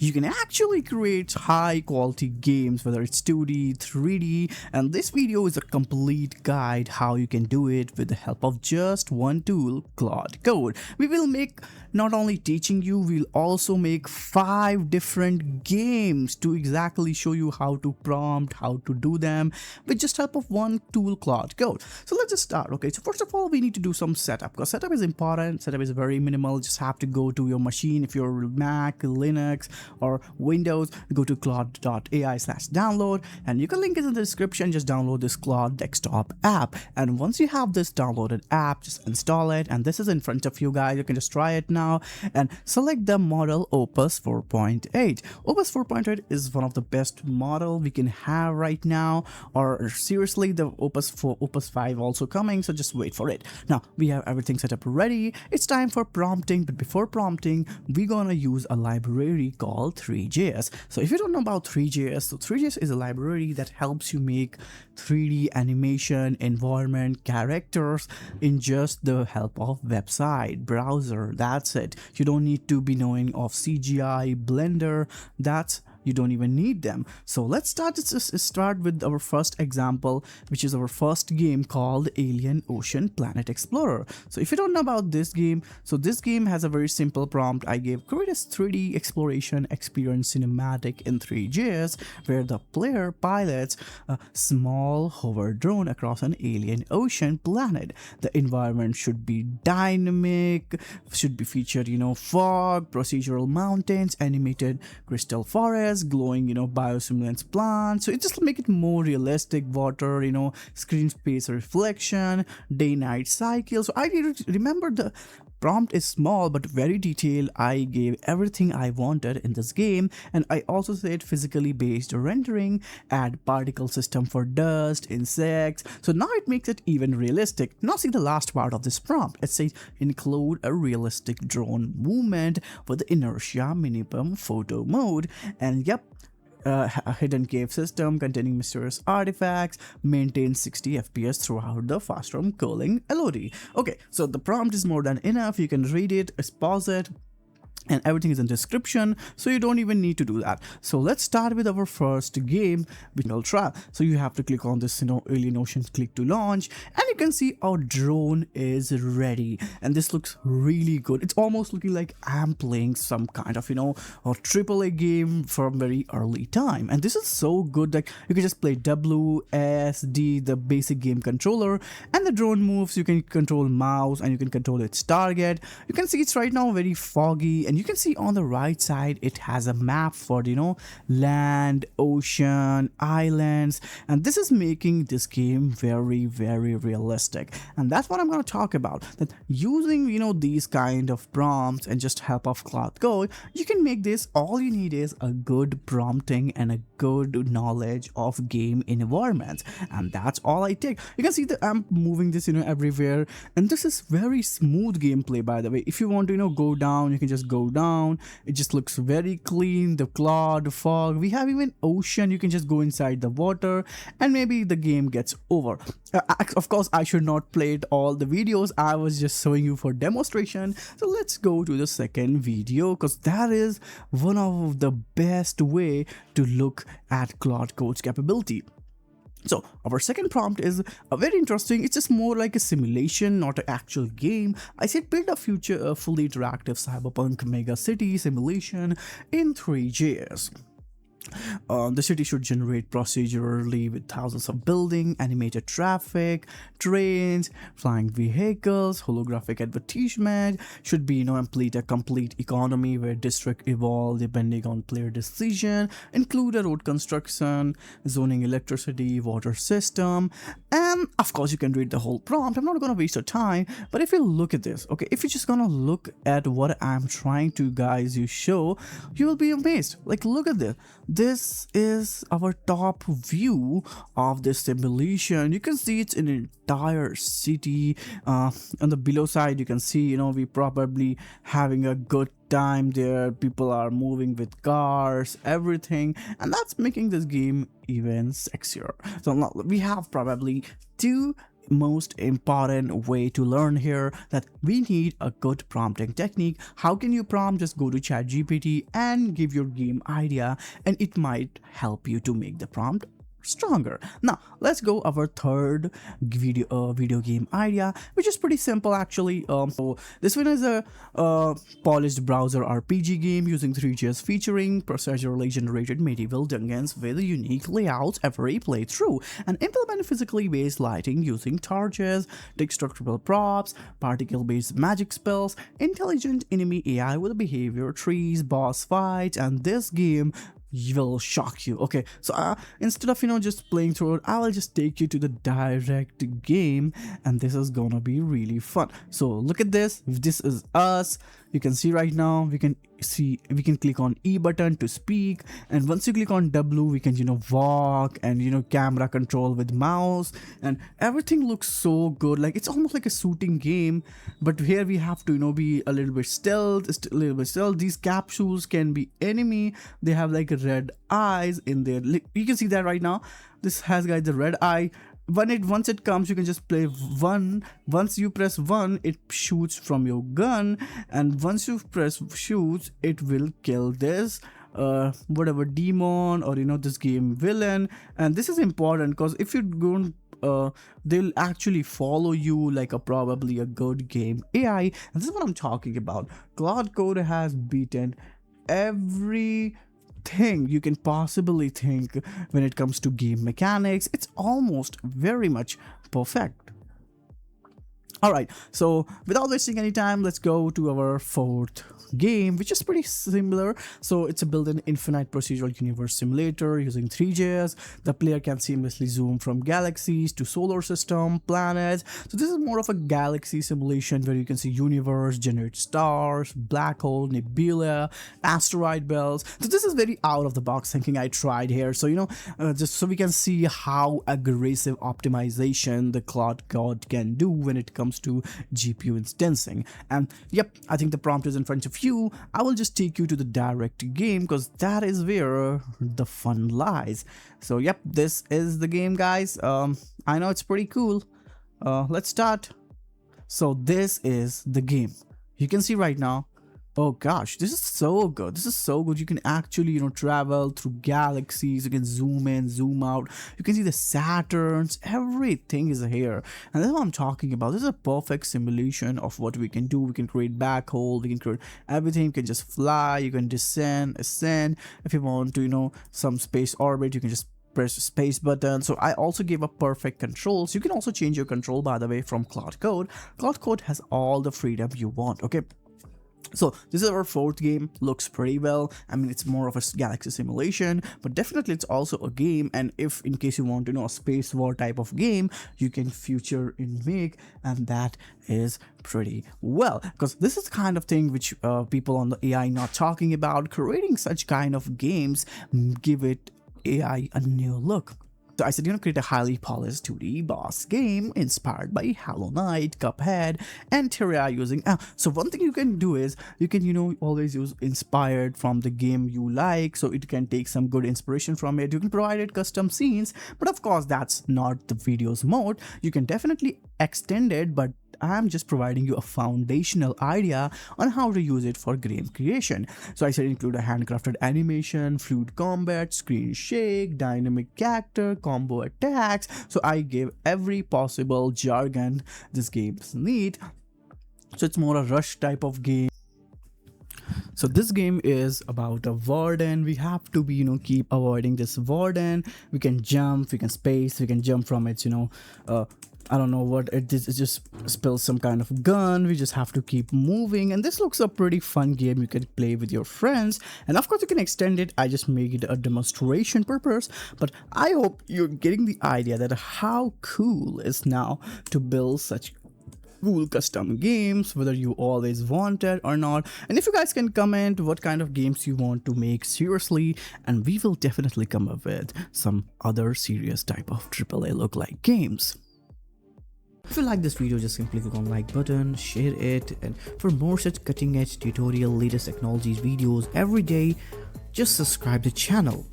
you can actually create high quality games, whether it's 2D, 3D, and this video is a complete guide how you can do it with the help of just one tool, Claude Code. We will make not only teaching you, we'll also make 5 different games to exactly show you how to prompt, how to do them with just help of one tool, Claude Code. So let's just start. Okay, so first of all, we need to do some setup, because setup is important. Setup is very minimal. Just have to go to your machine. If you're Mac, Linux, or Windows, go to claude.ai/download, and you can link it in the description. Just download this Claude desktop app, and once you have this downloaded app, just install it. And this is in front of you guys. You can just try it now and select the model Opus 4.8. Opus 4.8 is one of the best model we can have right now, or seriously, the Opus 5 also coming, so just wait for it. Now we have everything set up ready. It's time for prompting, but before prompting, we're gonna use a library called Three.js. So if you don't know about Three.js, so Three.js is a library that helps you make 3D animation, environment, characters in just the help of website, browser. That's it. You don't need to be knowing of CGI, Blender. You don't even need them. So let's start with our first example, which is our first game called Alien Ocean Planet Explorer. So if you don't know about this game, so this game has a very simple prompt. I gave create a 3D exploration experience cinematic in Three.js, where the player pilots a small hover drone across an alien ocean planet. The environment should be dynamic, should be featured, fog, procedural mountains, animated crystal forests, glowing biostimulants plants. So it just make it more realistic. Water, screen space reflection, day night cycle. So I remember the prompt is small but very detailed. I gave everything I wanted in this game, and I also said physically based rendering, add particle system for dust, insects. So now it makes it even realistic. Now see the last part of this prompt. It says include a realistic drone movement with the inertia minimum photo mode, and yep, a hidden cave system containing mysterious artifacts, maintains 60 FPS throughout the fast ROM calling LOD. Okay, so the prompt is more than enough. You can read it, pause it, and everything is in description, so you don't even need to do that. So let's start with our first game, which we'll try. So you have to click on this Alien Ocean, click to launch, and you can see our drone is ready, and this looks really good. It's almost looking like I'm playing some kind of a AAA game from very early time, and this is so good. Like you can just play WSD, the basic game controller, and the drone moves. You can control mouse, and you can control its target. You can see it's right now very foggy, and you can see on the right side it has a map for land, ocean, islands, and this is making this game very realistic. And that's what I'm going to talk about, that using these kind of prompts and just help of Claude Code, you can make this. All you need is a good prompting and a good knowledge of game environments, and that's all I take. You can see that I'm moving this everywhere, and this is very smooth gameplay, by the way. If you want to go down, you can just go down. It just looks very clean. The cloud, fog, we have even ocean. You can just go inside the water, and maybe the game gets over. Of course, I should not play it all the videos. I was just showing you for demonstration. So let's go to the second video, because that is one of the best way to look at Claude Code's capability. So our second prompt is very interesting. It's just more like a simulation, not an actual game. I said build a future fully interactive cyberpunk mega city simulation in Three.js. The city should generate procedurally with thousands of buildings, animated traffic, trains, flying vehicles, holographic advertisement. Should be a complete economy where district evolve depending on player decision. Include a road construction, zoning, electricity, water system, and of course you can read the whole prompt. I'm not gonna waste your time, but if you look at this, okay, if you're just gonna look at what I'm trying to show, you will be amazed. Like, look at this. This is our top view of this simulation. You can see it's an entire city. On the below side, you can see, we probably having a good time there. People are moving with cars, everything, and that's making this game even sexier. So we have probably two most important way to learn here, that we need a good prompting technique. How can you prompt? Just go to ChatGPT and give your game idea, and it might help you to make the prompt stronger. Now let's go our third video game idea, which is pretty simple actually. So this one is a polished browser RPG game using Three.js featuring procedurally generated medieval dungeons with unique layouts every playthrough, and implement physically based lighting using torches, destructible props, particle based magic spells, intelligent enemy AI with behavior trees, boss fights, and this game will shock you. Okay, so instead of just playing through it, I'll just take you to the direct game, and this is gonna be really fun. So look at this. This is us. You can see right now, we can click on E button to speak, and once you click on W, we can walk, and camera control with mouse, and everything looks so good. Like it's almost like a shooting game, but here we have to be a little bit stealth. These capsules can be enemy. They have like red eyes in there. You can see that right now. This has got the red eye. Once it comes, you can just play one. Once you press 1, it shoots from your gun, and once you press shoots, it will kill this whatever demon or this game villain. And this is important because if you don't they'll actually follow you like probably a good game AI, and this is what I'm talking about. Claude Code has beaten every thing you can possibly think when it comes to game mechanics. It's almost very much perfect. Alright, so without wasting any time, let's go to our fourth game, which is pretty similar. So it's a built-in infinite procedural universe simulator using Three.js. The player can seamlessly zoom from galaxies to solar system, planets. So this is more of a galaxy simulation where you can see universe, generate stars, black hole, nebula, asteroid belts. So this is very out of the box thinking I tried here. So just so we can see how aggressive optimization the Claude Code can do when it comes to GPU instancing. And yep, I think the prompt is in front of you. I will just take you to the direct game because that is where the fun lies. So yep, this is the game, guys. I know it's pretty cool. Let's start. So this is the game. You can see right now. Oh gosh, this is so good. This is so good. You can actually, travel through galaxies. You can zoom in, zoom out. You can see the Saturns. Everything is here. And that's what I'm talking about. This is a perfect simulation of what we can do. We can create black hole. We can create everything. You can just fly. You can descend, ascend. If you want to, some space orbit, you can just press the space button. So I also gave a perfect control. So you can also change your control, by the way, from Claude Code. Claude Code has all the freedom you want. Okay. So this is our fourth game. Looks pretty well. I mean, it's more of a galaxy simulation, but definitely it's also a game. And if in case you want to know a space war type of game, you can future in make, and that is pretty well, because this is the kind of thing which people on the AI not talking about. Creating such kind of games give it AI a new look. So I said, create a highly polished 2D boss game inspired by Hollow Knight, Cuphead, and Terraria using... so one thing you can do is, you can, always use inspired from the game you like, so it can take some good inspiration from it. You can provide it custom scenes, but of course, that's not the video's mode. You can definitely extend it, but I'm just providing you a foundational idea on how to use it for game creation. So I said include a handcrafted animation, fluid combat, screen shake, dynamic character, combo attacks. So I gave every possible jargon this game's need. So it's more a rush type of game. So this game is about a warden. We have to be, keep avoiding this warden. We can jump, we can space, we can jump from its, I don't know what it is. It just spills some kind of gun. We just have to keep moving, and this looks a pretty fun game. You can play with your friends, and of course you can extend it. I just make it a demonstration purpose, but I hope you're getting the idea that how cool it's now to build such cool custom games, whether you always wanted or not. And if you guys can comment what kind of games you want to make seriously, and we will definitely come up with some other serious type of AAA look like games. If you like this video, just simply click on like button, share it, and for more such cutting edge tutorial, latest technologies videos every day, just subscribe the channel.